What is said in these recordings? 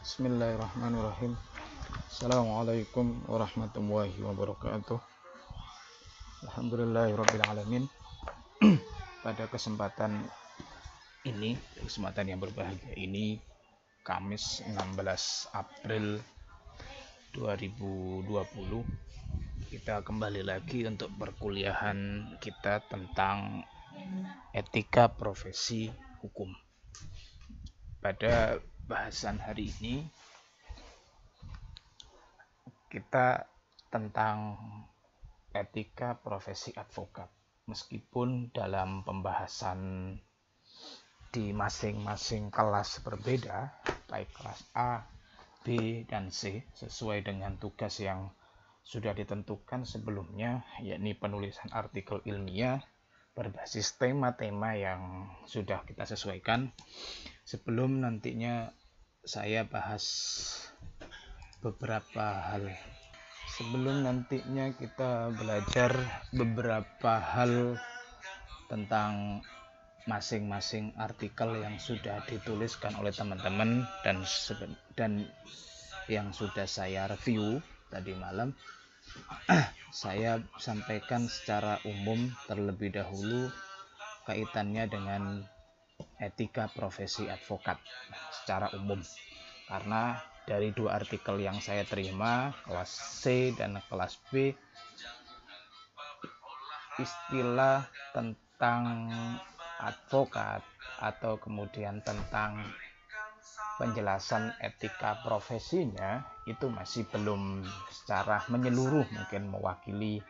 Bismillahirrahmanirrahim. Assalamualaikum warahmatullahi wabarakatuh. Alhamdulillahirrabbilalamin. Pada kesempatan yang berbahagia ini, Kamis 16 April 2020, kita kembali lagi untuk perkuliahan kita tentang etika profesi hukum. Pada bahasan hari ini kita tentang etika profesi advokat. Meskipun dalam pembahasan di masing-masing kelas berbeda, baik kelas A, B, dan C, sesuai dengan tugas yang sudah ditentukan sebelumnya, yakni penulisan artikel ilmiah berbasis tema-tema yang sudah kita sesuaikan. Sebelum nantinya saya bahas beberapa hal, sebelum nantinya kita belajar beberapa hal tentang masing-masing artikel yang sudah dituliskan oleh teman-teman dan yang sudah saya review tadi malam, saya sampaikan secara umum terlebih dahulu kaitannya dengan etika profesi advokat secara umum, karena dari dua artikel yang saya terima, kelas C dan kelas B, istilah tentang advokat atau kemudian tentang penjelasan etika profesinya itu masih belum secara menyeluruh mungkin mewakili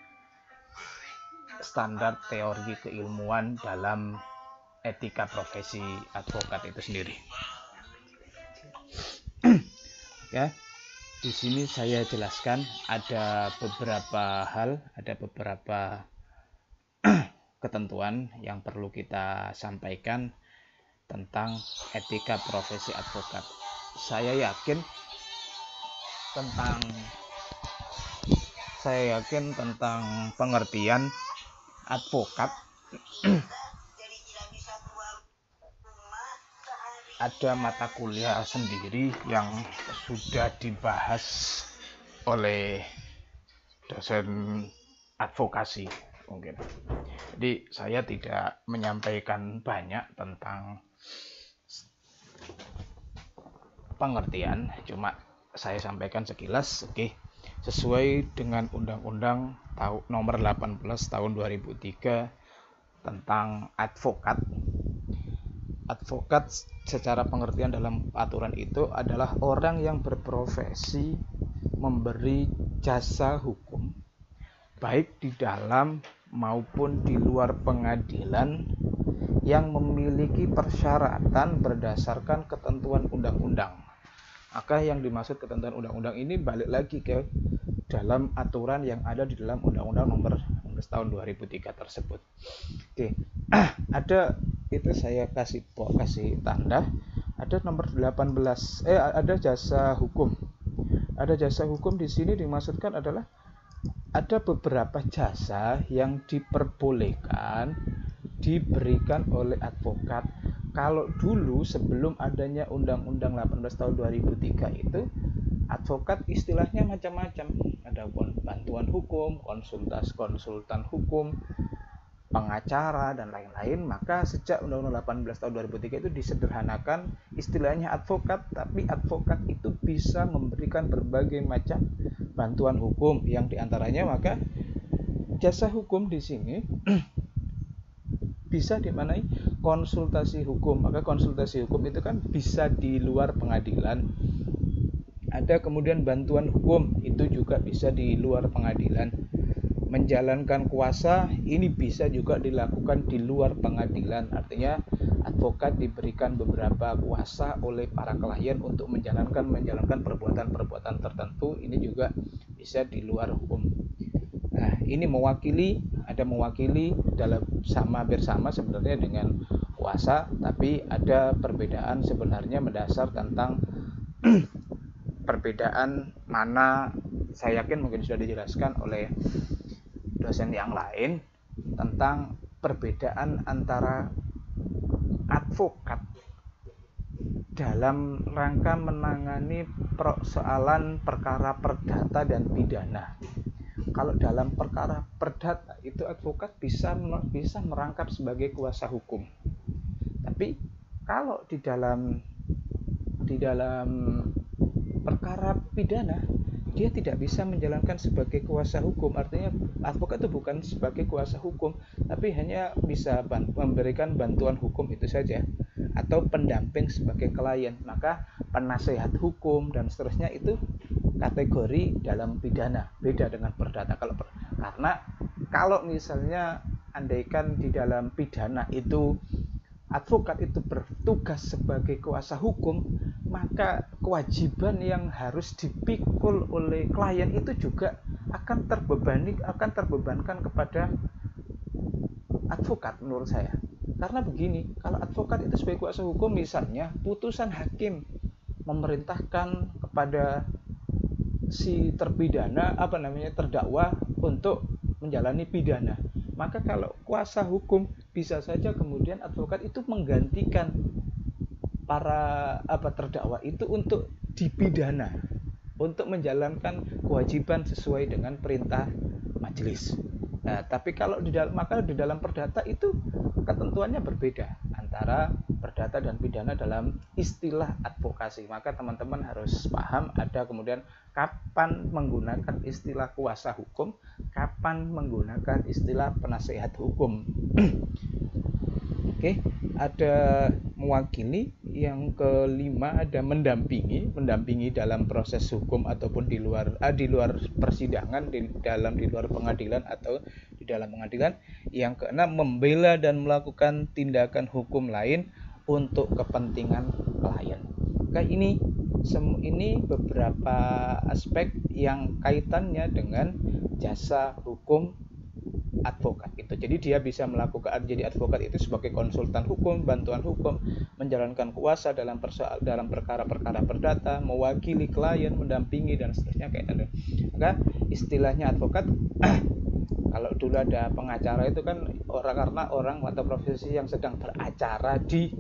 standar teori keilmuan dalam etika profesi advokat itu sendiri. Ya, di sini saya jelaskan ada beberapa hal, ada beberapa ketentuan yang perlu kita sampaikan tentang etika profesi advokat. Saya yakin tentang pengertian advokat ada mata kuliah sendiri yang sudah dibahas oleh dosen advokasi mungkin. Jadi saya tidak menyampaikan banyak tentang pengertian, cuma saya sampaikan sekilas. Sesuai dengan Undang-Undang nomor 18 tahun 2003 tentang advokat. Advokat secara pengertian dalam aturan itu adalah orang yang berprofesi memberi jasa hukum baik di dalam maupun di luar pengadilan yang memiliki persyaratan berdasarkan ketentuan undang-undang. Maka yang dimaksud ketentuan undang-undang ini balik lagi ke dalam aturan yang ada di dalam Undang-Undang nomor 16 tahun 2003 tersebut. Ada itu saya kasih tanda, ada nomor 18 ada jasa hukum. Ada jasa hukum di sini dimaksudkan adalah ada beberapa jasa yang diperbolehkan diberikan oleh advokat. Kalau dulu sebelum adanya Undang-Undang 18 tahun 2003 itu advokat istilahnya macam-macam. Ada bantuan hukum, konsultan hukum, pengacara dan lain-lain. Maka sejak Undang-Undang 18 tahun 2003 itu disederhanakan istilahnya advokat, tapi advokat itu bisa memberikan berbagai macam bantuan hukum yang diantaranya maka jasa hukum di sini bisa dimaknai konsultasi hukum. Maka konsultasi hukum itu kan bisa di luar pengadilan. Ada kemudian bantuan hukum, itu juga bisa di luar pengadilan. Menjalankan kuasa ini bisa juga dilakukan di luar pengadilan. Artinya advokat diberikan beberapa kuasa oleh para klien untuk menjalankan perbuatan-perbuatan tertentu, ini juga bisa di luar hukum. Nah, ini mewakili dalam bersama sebenarnya dengan kuasa, tapi ada perbedaan sebenarnya mendasar tentang perbedaan mana, saya yakin mungkin sudah dijelaskan oleh dosen yang lain tentang perbedaan antara advokat dalam rangka menangani persoalan perkara perdata dan pidana. Kalau dalam perkara perdata itu advokat bisa merangkap sebagai kuasa hukum. Tapi kalau di dalam perkara pidana dia tidak bisa menjalankan sebagai kuasa hukum. Artinya advokat itu bukan sebagai kuasa hukum, tapi hanya bisa memberikan bantuan hukum itu saja, atau pendamping sebagai klien. Maka penasehat hukum dan seterusnya itu kategori dalam pidana, beda dengan perdata. Karena kalau misalnya andaikan di dalam pidana itu advokat itu bertugas sebagai kuasa hukum, maka kewajiban yang harus dipikul oleh klien itu juga akan terbebankan kepada advokat menurut saya. Karena begini, kalau advokat itu sebagai kuasa hukum, misalnya putusan hakim memerintahkan kepada si terpidana terdakwa untuk menjalani pidana, maka kalau kuasa hukum bisa saja kemudian advokat itu menggantikan para terdakwa itu untuk dipidana, untuk menjalankan kewajiban sesuai dengan perintah majelis. Nah, tapi kalau di dalam perdata itu ketentuannya berbeda antara perdata dan pidana dalam istilah advokasi. Maka teman-teman harus paham ada kemudian kapan menggunakan istilah kuasa hukum, kapan menggunakan istilah penasehat hukum. Oke, ada mewakili. Yang kelima ada mendampingi dalam proses hukum ataupun di luar persidangan, di luar pengadilan atau di dalam pengadilan. Yang keenam, membela dan melakukan tindakan hukum lain untuk kepentingan klien. Maka ini beberapa aspek yang kaitannya dengan jasa hukum advokat itu. Jadi dia bisa melakukan, jadi advokat itu sebagai konsultan hukum, bantuan hukum, menjalankan kuasa dalam perkara-perkara perdata, mewakili klien, mendampingi dan seterusnya kaitan. Maka istilahnya advokat kalau dulu ada pengacara itu kan orang atau profesi yang sedang beracara di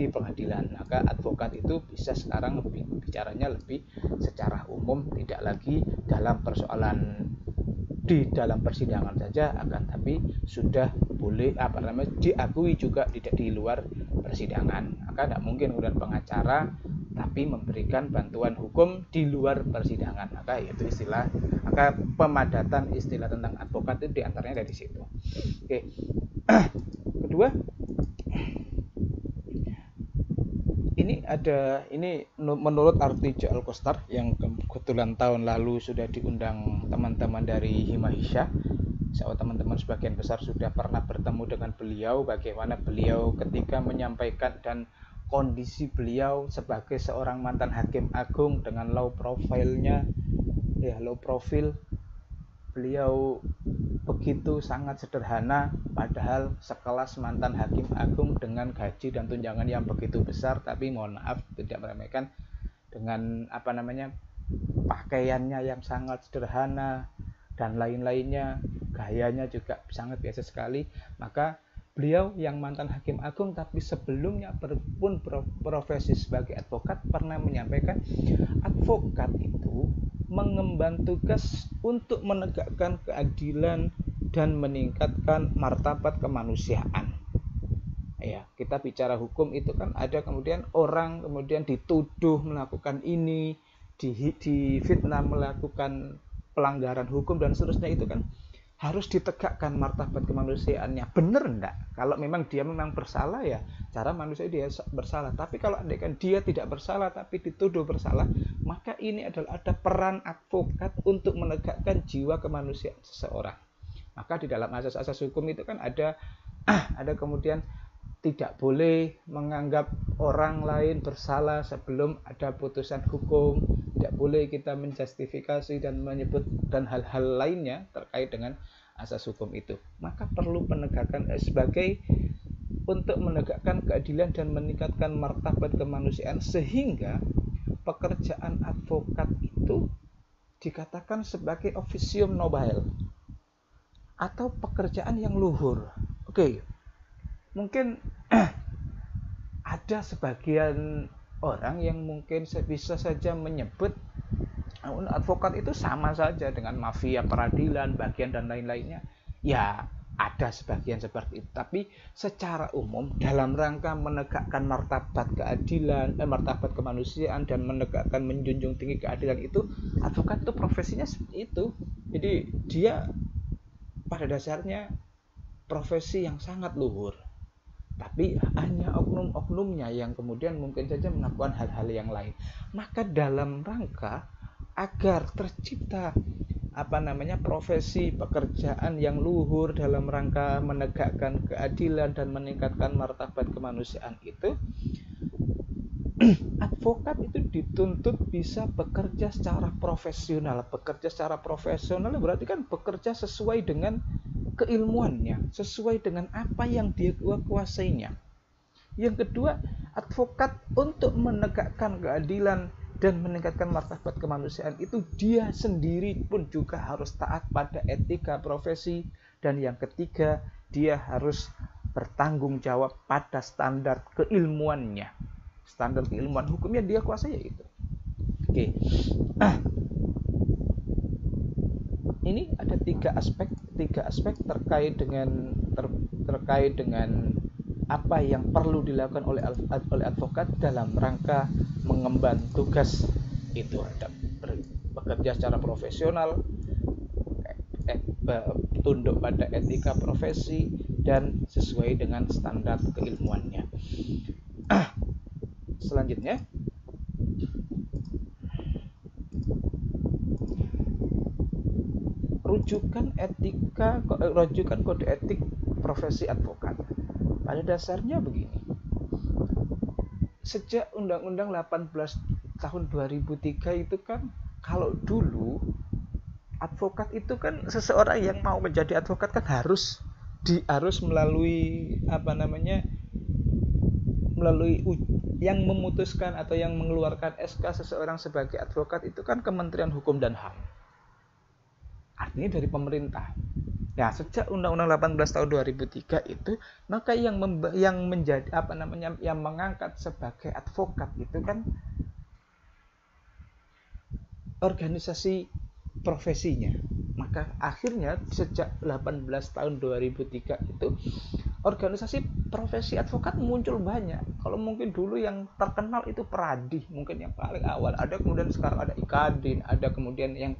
pengadilan. Maka advokat itu bisa sekarang bicaranya lebih secara umum, tidak lagi dalam persoalan di dalam persidangan saja, akan tapi sudah boleh diakui juga di luar persidangan. Maka tidak mungkin kemudian pengacara tapi memberikan bantuan hukum di luar persidangan. Maka pemadatan istilah tentang advokat itu diantaranya dari situ. Oke. Kedua, ini menurut Artijo Alkostar yang kebetulan tahun lalu sudah diundang teman-teman dari Himahisya. Teman-teman sebagian besar sudah pernah bertemu dengan beliau, bagaimana beliau ketika menyampaikan dan kondisi beliau sebagai seorang mantan hakim agung dengan low profile. Beliau begitu sangat sederhana, padahal sekelas mantan hakim agung dengan gaji dan tunjangan yang begitu besar, tapi mohon maaf tidak meremehkan, dengan pakaiannya yang sangat sederhana dan lain-lainnya, gayanya juga sangat biasa sekali. Maka beliau yang mantan hakim agung tapi sebelumnya pun profesi sebagai advokat pernah menyampaikan, advokat itu mengemban tugas untuk menegakkan keadilan dan meningkatkan martabat kemanusiaan. Ya, kita bicara hukum itu kan ada kemudian orang kemudian dituduh melakukan ini, difitnah melakukan pelanggaran hukum dan seterusnya, itu kan harus ditegakkan martabat kemanusiaannya. Benar enggak? Kalau memang dia bersalah, ya cara manusia dia bersalah. Tapi kalau andaikan dia tidak bersalah tapi dituduh bersalah, maka ini adalah ada peran advokat untuk menegakkan jiwa kemanusiaan seseorang. Maka di dalam asas-asas hukum itu kan ada kemudian tidak boleh menganggap orang lain bersalah sebelum ada putusan hukum, tidak boleh kita menjustifikasi dan menyebut dan hal-hal lainnya terkait dengan asas hukum itu. Maka perlu penegakan untuk menegakkan keadilan dan meningkatkan martabat kemanusiaan, sehingga pekerjaan advokat itu dikatakan sebagai officium nobile atau pekerjaan yang luhur. Oke. Mungkin ada sebagian orang yang mungkin bisa saja menyebut advokat itu sama saja dengan mafia peradilan, bagian dan lain-lainnya. Ya, ada sebagian seperti itu. Tapi secara umum dalam rangka menegakkan martabat keadilan, martabat kemanusiaan dan menegakkan menjunjung tinggi keadilan itu, advokat itu profesinya seperti itu. Jadi dia pada dasarnya profesi yang sangat luhur. Tapi hanya oknum-oknumnya yang kemudian mungkin saja melakukan hal-hal yang lain. Maka dalam rangka agar tercipta profesi pekerjaan yang luhur dalam rangka menegakkan keadilan dan meningkatkan martabat kemanusiaan itu, advokat itu dituntut bisa bekerja secara profesional. Bekerja secara profesional berarti kan bekerja sesuai dengan keilmuannya, sesuai dengan apa yang dia kuasainya. Yang kedua, advokat untuk menegakkan keadilan dan meningkatkan martabat kemanusiaan itu dia sendiri pun juga harus taat pada etika profesi. Dan yang ketiga, dia harus bertanggung jawab pada standar keilmuannya. Standar keilmuan hukumnya dia kuasai itu. Oke. Ini ada tiga aspek terkait dengan apa yang perlu dilakukan oleh advokat dalam rangka mengemban tugas itu. Ada bekerja secara profesional, tunduk pada etika profesi, dan sesuai dengan standar keilmuannya. Selanjutnya, rujukan kode etik profesi advokat. Pada dasarnya begini. Sejak Undang-Undang 18 tahun 2003 itu kan, kalau dulu advokat itu kan seseorang yang mau menjadi advokat kan harus melalui melalui yang memutuskan atau yang mengeluarkan SK seseorang sebagai advokat itu kan Kementerian Hukum dan HAM. Artinya dari pemerintah. Ya, sejak Undang-Undang 18 tahun 2003 itu, maka yang menjadi yang mengangkat sebagai advokat itu kan organisasi profesinya. Maka akhirnya sejak 18 tahun 2003 itu organisasi profesi advokat muncul banyak. Kalau mungkin dulu yang terkenal itu Peradi, mungkin yang paling awal. Ada kemudian sekarang ada Ikadin, ada kemudian yang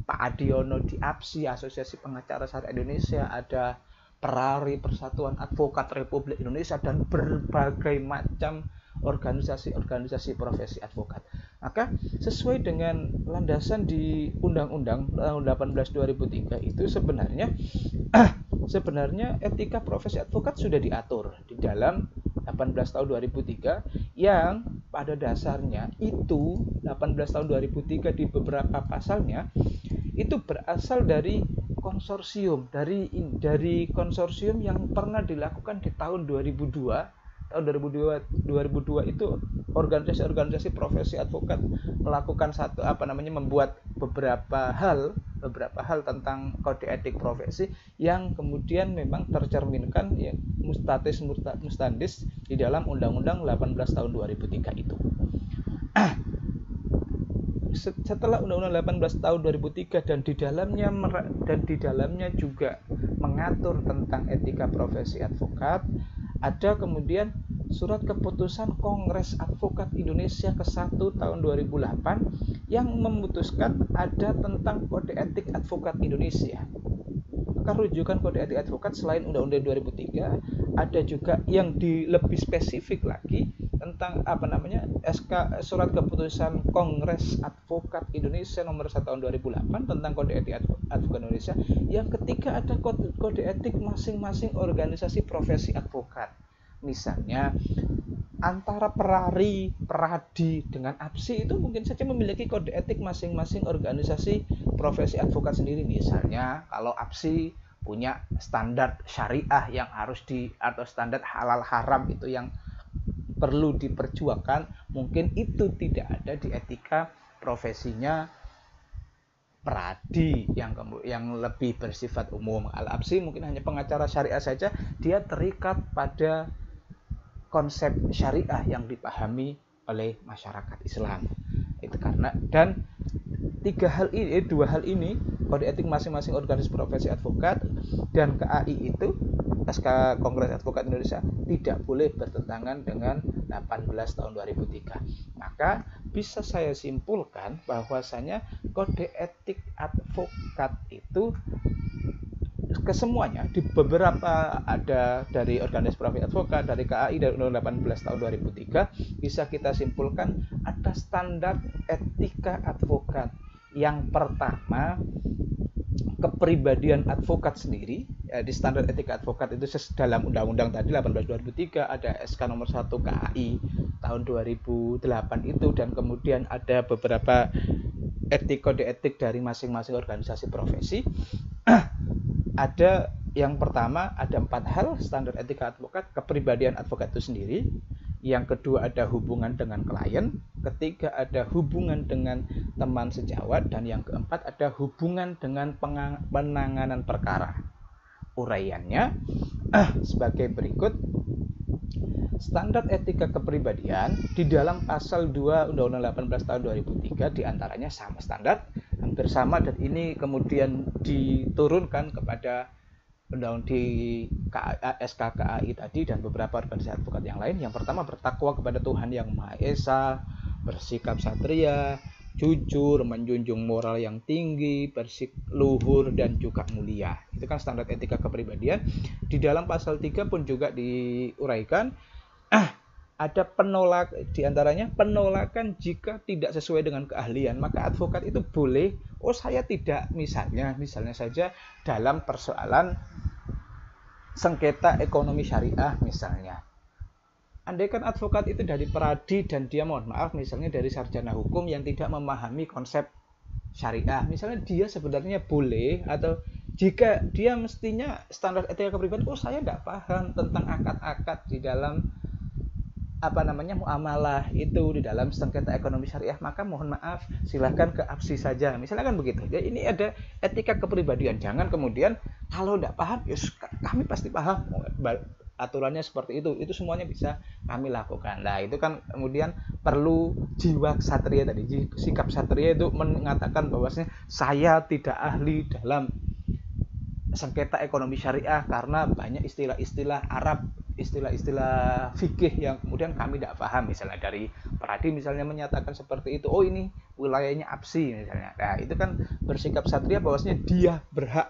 Pak Adiono di APSI, Asosiasi Pengacara Syariah Indonesia, ada Perari, Persatuan Advokat Republik Indonesia, dan berbagai macam organisasi profesi advokat. Maka sesuai dengan landasan di Undang-Undang 18 2003 itu sebenarnya etika profesi advokat sudah diatur di dalam 18 tahun 2003 yang pada dasarnya itu 18 tahun 2003 di beberapa pasalnya itu berasal dari konsorsium dari konsorsium yang pernah dilakukan di tahun 2002. Tahun 2002 itu organisasi profesi advokat melakukan membuat beberapa hal tentang kode etik profesi yang kemudian memang tercerminkan ya, mustandis di dalam Undang-Undang 18 tahun 2003 itu. Setelah Undang-Undang 18 tahun 2003 dan di dalamnya juga mengatur tentang etika profesi advokat, ada kemudian surat keputusan Kongres Advokat Indonesia ke-1 tahun 2008 yang memutuskan ada tentang kode etik advokat Indonesia. Maka rujukan kode etik advokat selain Undang-Undang 2003 ada juga yang lebih spesifik lagi tentang SK surat keputusan Kongres Advokat Indonesia nomor 1 tahun 2008 tentang kode etik advokat Indonesia. Yang ketiga ada kode etik masing-masing organisasi profesi advokat. Misalnya antara Perari, Peradi dengan APSI itu mungkin saja memiliki kode etik masing-masing organisasi profesi advokat sendiri. Misalnya kalau APSI punya standar syariah yang harus atau standar halal haram itu yang perlu diperjuangkan, mungkin itu tidak ada di etika profesinya Peradi yang lebih bersifat umum. Al-APSI mungkin hanya pengacara syariah saja, dia terikat pada konsep syariah yang dipahami oleh masyarakat Islam. Itu karena, dan dua hal ini, kode etik masing-masing organisasi profesi advokat dan KAI itu, SK Kongres Advokat Indonesia, tidak boleh bertentangan dengan 18 tahun 2003. Maka bisa saya simpulkan bahwasanya kode etik advokat itu kesemuanya, di beberapa ada dari organisasi profesi advokat, dari KAI, dari Undang-Undang 18 tahun 2003, bisa kita simpulkan ada standar etika advokat. Yang pertama, kepribadian advokat sendiri. Di standar etika advokat itu dalam undang-undang tadi 18 2003 ada SK nomor 1 KAI tahun 2008 itu, dan kemudian ada beberapa kode etik dari masing-masing organisasi profesi. Ada yang pertama, ada 4 hal standar etika advokat. Kepribadian advokat itu sendiri. Yang kedua, ada hubungan dengan klien. Ketiga, ada hubungan dengan teman sejawat. Dan yang keempat, ada hubungan dengan penanganan perkara. Uraiannya sebagai berikut. Standar etika kepribadian di dalam pasal 2 Undang-Undang 18 tahun 2003 diantaranya sama standar, hampir sama, dan ini kemudian diturunkan kepada undang di SKKAI tadi dan beberapa organisasi advokat yang lain. Yang pertama, bertakwa kepada Tuhan Yang Maha Esa, bersikap satria, jujur, menjunjung moral yang tinggi, luhur, dan juga mulia. Itu kan standar etika kepribadian. Di dalam pasal 3 pun juga diuraikan ada diantaranya penolakan jika tidak sesuai dengan keahlian. Maka advokat itu boleh, saya tidak, misalnya saja dalam persoalan sengketa ekonomi syariah misalnya. Andaikan advokat itu dari peradi dan dia, mohon maaf, misalnya dari sarjana hukum yang tidak memahami konsep syariah, misalnya dia sebenarnya boleh, atau jika dia mestinya standar etika kepribadian, saya tidak paham tentang akad-akad di dalam muamalah itu di dalam sengketa ekonomi syariah, maka mohon maaf, silahkan ke APSI saja, misalnya kan begitu. Jadi ini ada etika kepribadian. Jangan kemudian kalau tidak paham, kami pasti paham aturannya seperti itu semuanya bisa kami lakukan. Nah, itu kan kemudian perlu jiwa ksatria tadi, sikap ksatria itu mengatakan bahwasanya saya tidak ahli dalam sengketa ekonomi syariah karena banyak istilah-istilah Arab, istilah-istilah fikih yang kemudian kami tidak paham. Misalnya dari peradi misalnya menyatakan seperti itu, ini wilayahnya APSI misalnya. Nah, itu kan bersikap satria bahwasanya dia berhak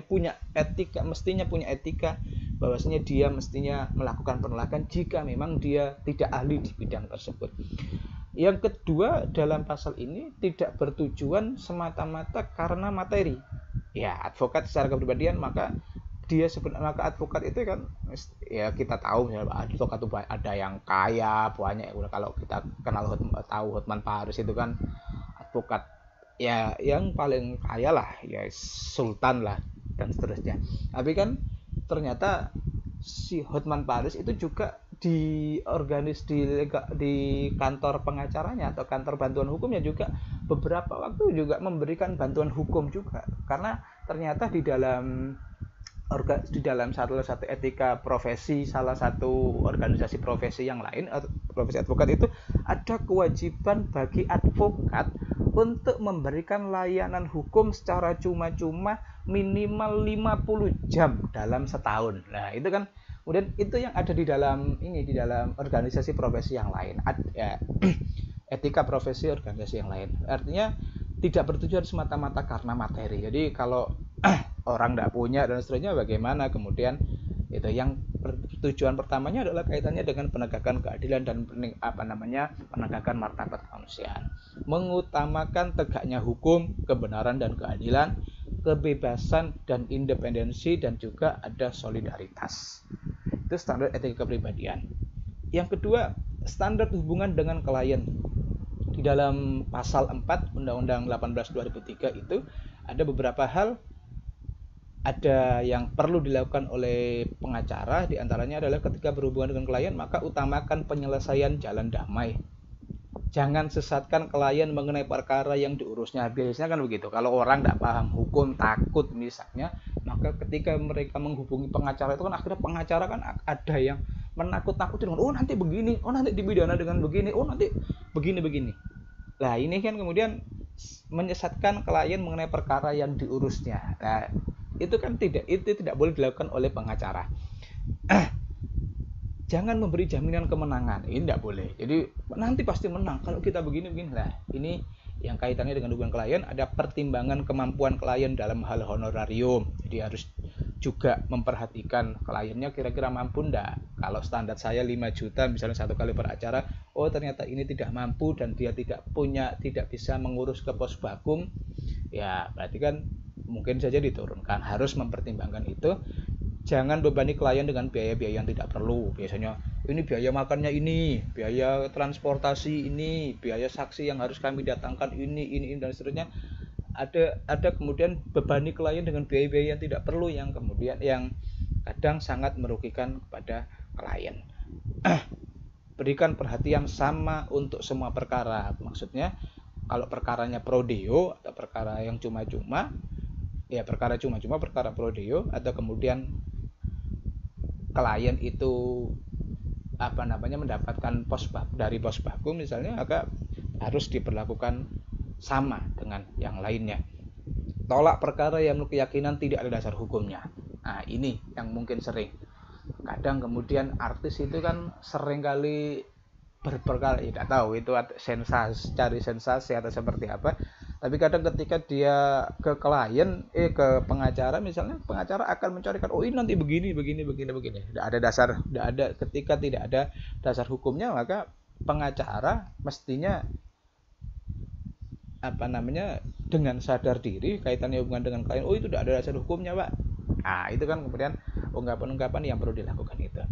punya etika, mestinya punya etika bahwasanya dia mestinya melakukan penolakan jika memang dia tidak ahli di bidang tersebut. Yang kedua, dalam pasal ini tidak bertujuan semata-mata karena materi. Ya, advokat secara kepribadian, maka advokat itu kan, ya kita tahu misalnya advokat itu ada yang kaya banyak. Kalau kita tahu Hotman Paris itu kan advokat ya yang paling kaya lah, ya sultan lah dan seterusnya. Tapi kan ternyata si Hotman Paris itu juga di kantor pengacaranya atau kantor bantuan hukumnya juga beberapa waktu juga memberikan bantuan hukum juga, karena ternyata di dalam salah satu etika profesi, salah satu organisasi profesi yang lain, profesi advokat itu ada kewajiban bagi advokat untuk memberikan layanan hukum secara cuma-cuma minimal 50 jam dalam setahun. Nah, itu kan kemudian itu yang ada di dalam organisasi profesi yang lain, etika profesi organisasi yang lain. Artinya tidak bertujuan semata-mata karena materi. Jadi kalau orang tidak punya dan seterusnya bagaimana, kemudian itu yang tujuan pertamanya adalah kaitannya dengan penegakan keadilan dan penegakan martabat kemanusiaan, mengutamakan tegaknya hukum, kebenaran dan keadilan, kebebasan dan independensi, dan juga ada solidaritas. Itu standar etika kepribadian. Yang kedua, standar hubungan dengan klien. Di dalam pasal 4 Undang-Undang 18 2003 itu ada beberapa hal ada yang perlu dilakukan oleh pengacara. Di antaranya adalah ketika berhubungan dengan klien, maka utamakan penyelesaian jalan damai. Jangan sesatkan klien mengenai perkara yang diurusnya. Biasanya kan begitu. Kalau orang tidak paham hukum, takut misalnya, maka ketika mereka menghubungi pengacara itu kan akhirnya pengacara kan ada yang menakut-nakuti dengan nanti begini, nanti dipidana dengan begini, nanti begini. Nah, ini kan kemudian menyesatkan klien mengenai perkara yang diurusnya. Nah, itu tidak boleh dilakukan oleh pengacara. Jangan memberi jaminan kemenangan, ini tidak boleh. Jadi nanti pasti menang kalau kita begini. Nah, ini yang kaitannya dengan hubungan klien, ada pertimbangan kemampuan klien dalam hal honorarium. Jadi harus juga memperhatikan kliennya kira-kira mampu enggak. Kalau standar saya 5 juta misalnya satu kali per acara, ternyata ini tidak mampu dan dia tidak bisa mengurus ke pos bakum, ya berarti kan mungkin saja diturunkan. Harus mempertimbangkan itu. Jangan bebani klien dengan biaya-biaya yang tidak perlu. Biasanya ini biaya makannya ini, biaya transportasi ini, biaya saksi yang harus kami datangkan ini dan seterusnya. Ada kemudian bebani klien dengan biaya-biaya yang tidak perlu, yang kemudian yang kadang sangat merugikan kepada klien. Berikan perhatian sama untuk semua perkara. Maksudnya kalau perkaranya pro deo atau perkara yang cuma-cuma, ya perkara cuma-cuma, perkara pro deo, atau kemudian klien itu mendapatkan dari pos baku misalnya, maka harus diperlakukan sama dengan yang lainnya. Tolak perkara yang menurut keyakinan tidak ada dasar hukumnya. Nah, ini yang mungkin sering. Kadang kemudian artis itu kan sering kali berperkara, tidak tahu itu cari sensasi atau seperti apa. Tapi kadang ketika dia ke klien, ke pengacara misalnya, pengacara akan mencarikan ini nanti begini. Tidak ada, ketika tidak ada dasar hukumnya, maka pengacara mestinya dengan sadar diri kaitannya hubungan dengan klien, itu tidak ada dasar hukumnya, Pak. Nah, itu kan kemudian ungkapan-ungkapan yang perlu dilakukan itu.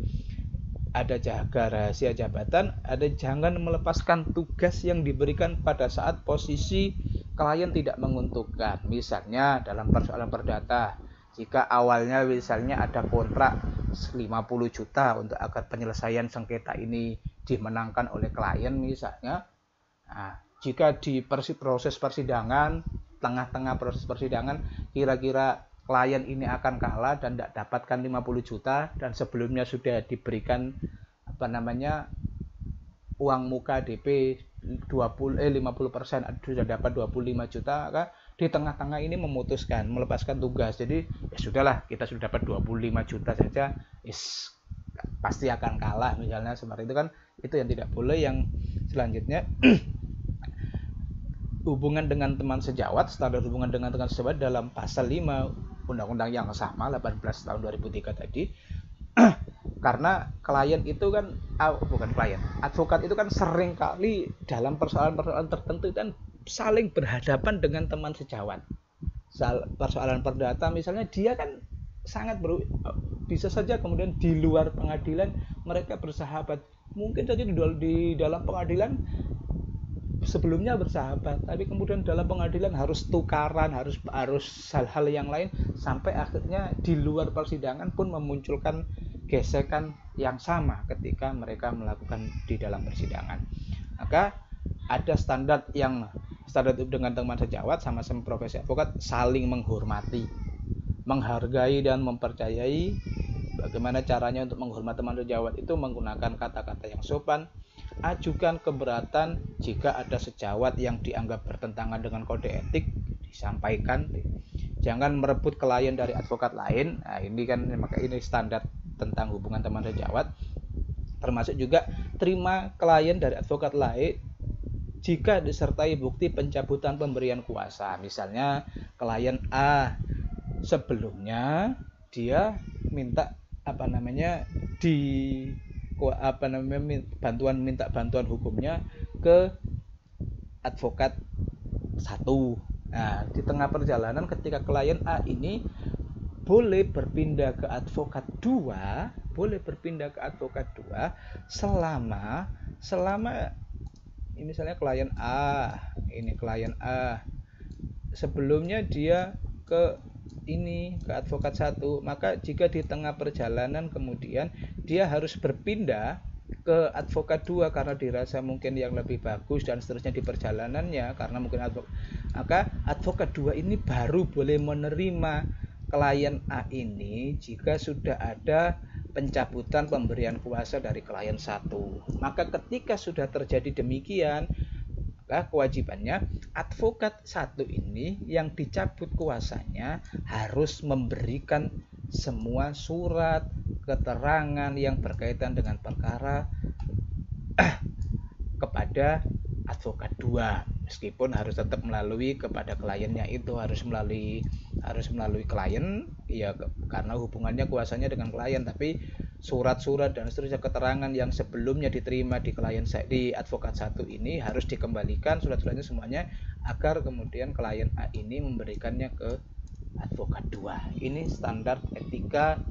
Ada jaga rahasia jabatan, ada jangan melepaskan tugas yang diberikan pada saat posisi klien tidak menguntungkan. Misalnya dalam persoalan perdata, jika awalnya misalnya ada kontrak 50 juta untuk agar penyelesaian sengketa ini dimenangkan oleh klien misalnya. Nah, jika di proses persidangan, tengah-tengah proses persidangan, kira-kira klien ini akan kalah dan tidak dapatkan 50 juta dan sebelumnya sudah diberikan uang muka DP 50% sudah dapat 25 juta, maka di tengah-tengah ini memutuskan melepaskan tugas. Jadi ya sudahlah, kita sudah dapat 25 juta saja, pasti akan kalah misalnya seperti itu kan. Itu yang tidak boleh. Yang selanjutnya hubungan dengan teman sejawat, standar hubungan dengan teman sejawat dalam pasal 5 undang-undang yang sama 18 tahun 2003 tadi. Karena klien itu kan advokat itu kan sering kali dalam persoalan-persoalan tertentu kan saling berhadapan dengan teman sejawat. Persoalan perdata misalnya, dia kan bisa saja kemudian di luar pengadilan mereka bersahabat. Mungkin saja di dalam pengadilan sebelumnya bersahabat, tapi kemudian dalam pengadilan harus tukaran, harus hal-hal yang lain, sampai akhirnya di luar persidangan pun memunculkan gesekan yang sama ketika mereka melakukan di dalam persidangan. Maka ada standar dengan teman sejawat sama-sama profesi advokat, saling menghormati, menghargai dan mempercayai. Bagaimana caranya untuk menghormati teman sejawat itu menggunakan kata-kata yang sopan. Ajukan keberatan jika ada sejawat yang dianggap bertentangan dengan kode etik, disampaikan. Jangan merebut klien dari advokat lain. Nah, ini kan maka ini standar tentang hubungan teman sejawat. Termasuk juga terima klien dari advokat lain jika disertai bukti pencabutan pemberian kuasa. Misalnya klien A sebelumnya dia minta minta bantuan hukumnya ke advokat 1. Nah, di tengah perjalanan ketika klien A ini boleh berpindah ke advokat 2, selama misalnya klien A sebelumnya dia ke advokat 1, maka jika di tengah perjalanan kemudian dia harus berpindah ke advokat 2 karena dirasa mungkin yang lebih bagus dan seterusnya di perjalanannya, karena mungkin maka advokat 2 ini baru boleh menerima klien A ini jika sudah ada pencabutan pemberian kuasa dari klien 1. Maka ketika sudah terjadi demikian, maka kewajibannya advokat 1 ini yang dicabut kuasanya harus memberikan semua surat keterangan yang berkaitan dengan perkara kepada advokat 2, meskipun harus tetap melalui kepada kliennya, itu harus melalui klien ya, karena hubungannya kuasanya dengan klien, tapi surat-surat dan seterusnya keterangan yang sebelumnya diterima di klien di advokat 1 ini harus dikembalikan surat-suratnya semuanya, agar kemudian klien A ini memberikannya ke advokat 2. Ini standar etika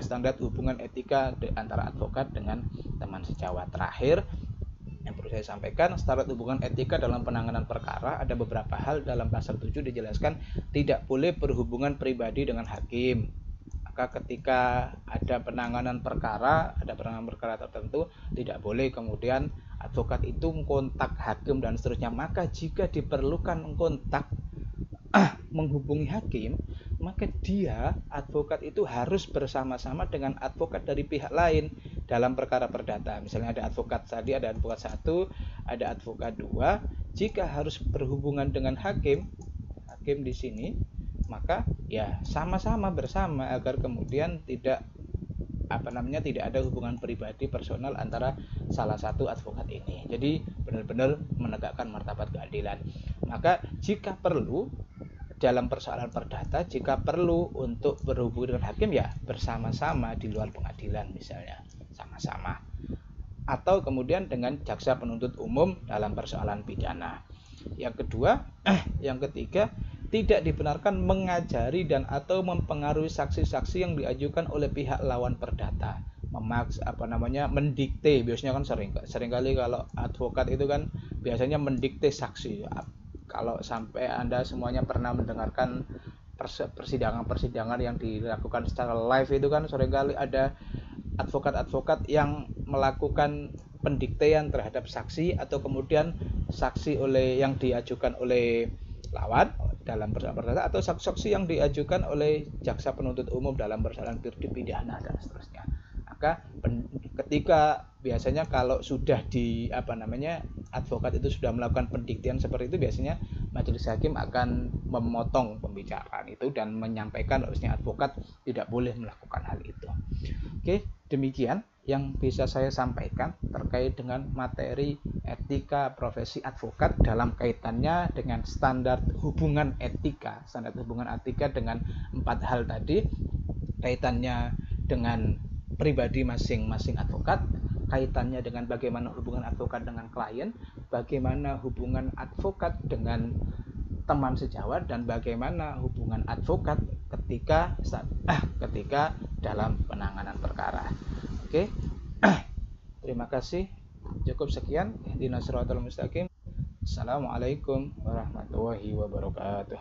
standar hubungan etika antara advokat dengan teman sejawat. Terakhir yang perlu saya sampaikan, standar hubungan etika dalam penanganan perkara ada beberapa hal. Dalam pasal 7 dijelaskan tidak boleh berhubungan pribadi dengan hakim. Maka ketika ada penanganan perkara tertentu, tidak boleh kemudian advokat itu kontak hakim dan seterusnya. Maka jika diperlukan kontak menghubungi hakim, maka dia advokat itu harus bersama-sama dengan advokat dari pihak lain dalam perkara perdata. Misalnya ada advokat 1, ada advokat 2. Jika harus berhubungan dengan hakim di sini, maka ya sama-sama bersama agar kemudian tidak ada hubungan pribadi personal antara salah satu advokat ini. Jadi benar-benar menegakkan martabat keadilan. Maka jika perlu dalam persoalan perdata, jika perlu untuk berhubungan dengan hakim ya bersama-sama di luar pengadilan, misalnya sama-sama, atau kemudian dengan jaksa penuntut umum dalam persoalan pidana. Yang ketiga, tidak dibenarkan mengajari dan atau mempengaruhi saksi-saksi yang diajukan oleh pihak lawan perdata. Mendikte, biasanya kan seringkali kalau advokat itu kan biasanya mendikte saksi. Kalau sampai Anda semuanya pernah mendengarkan persidangan yang dilakukan secara live, itu kan seringkali ada advokat-advokat yang melakukan pendiktean terhadap saksi, atau kemudian saksi yang diajukan oleh lawan dalam persoalan perdata, atau saksi yang diajukan oleh jaksa penuntut umum dalam persoalan pidana dan seterusnya. Maka ketika biasanya kalau sudah advokat itu sudah melakukan pendiktean seperti itu, biasanya majelis hakim akan memotong pembicaraan itu dan menyampaikan harusnya advokat tidak boleh melakukan hal itu. Oke, demikian yang bisa saya sampaikan terkait dengan materi etika profesi advokat dalam kaitannya dengan standar hubungan etika dengan 4 hal tadi, kaitannya dengan pribadi masing-masing advokat, kaitannya dengan bagaimana hubungan advokat dengan klien, bagaimana hubungan advokat dengan teman sejawat, dan bagaimana hubungan advokat ketika dalam penanganan perkara. Oke. Terima kasih. Cukup sekian. Ihdinas siratal mustaqim. Assalamualaikum warahmatullahi wabarakatuh.